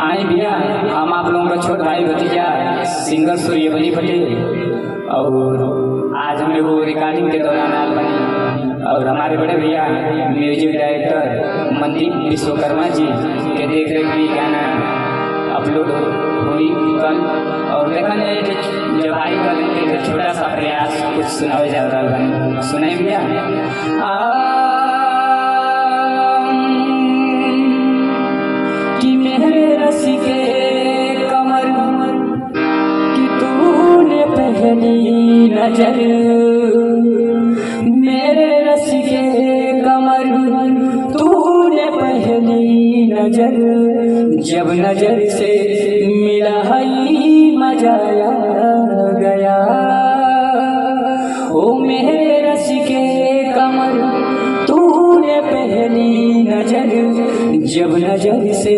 आए भैया, हम आप लोगों का छोट भाई भतीजा सिंगर सूर्यवली पटेल, और आज हम लोग रिकॉर्डिंग के दौरान आल बनी और हमारे बड़े भैया म्यूजिक डायरेक्टर मनदीप विश्वकर्मा जी के देख रेख में गाना अपलोड हुई कल। और देखा जाए जब आई कल एक छोटा सा प्रयास कुछ सुनावे जा रहा बनी, सुनाई भैया। कि मेरे रस के कमर कि तूने पहली नजर, मेरे रस के कमर तूने पहली नजर, जब नजर से मिला ही मजा आ गया। ओ मेरे रस के कमर तूने पहली नजर, जब नजर से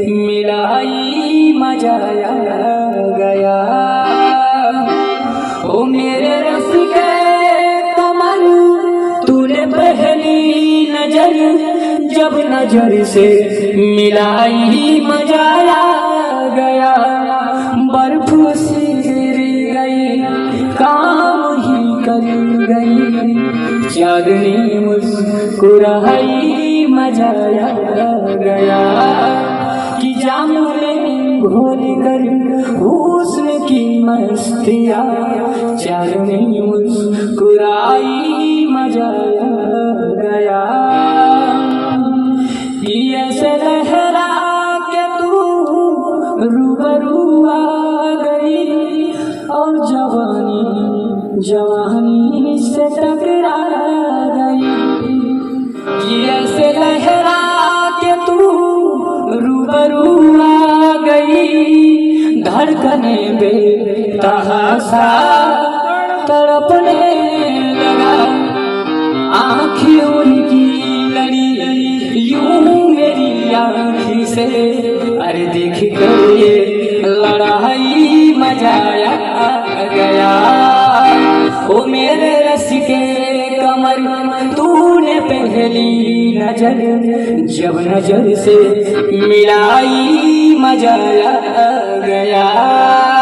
मिलाई मजा आ गया। ओ मेरे रस के कमर तूने पहली नजर, जब नजर से मिलाई मजा आ गया। बर्फ से गिर गई काम ही कर गई, चांदनी मुस्कुराई मजा आ गया। कि जाम में घोल कर हुस्न की मस्तिया, चांदनी मुस्कुराई मजा आ गया। ऐसे लहरा के तू रूबरू आ गई, और जवानी जवानी से टकरा गई। ऐसे लहरा के तू रूबरू आ गई, धड़कने बेतहासा तड़पने लगा। आँखें उनकी लड़ी यूं मेरी आँखी से, अरे देख कर ये लड़ाई मजा आ गया। ओ मेरे रस के कमर तूने पहली नजर, जब नजर से मिलाई मजा आ गया।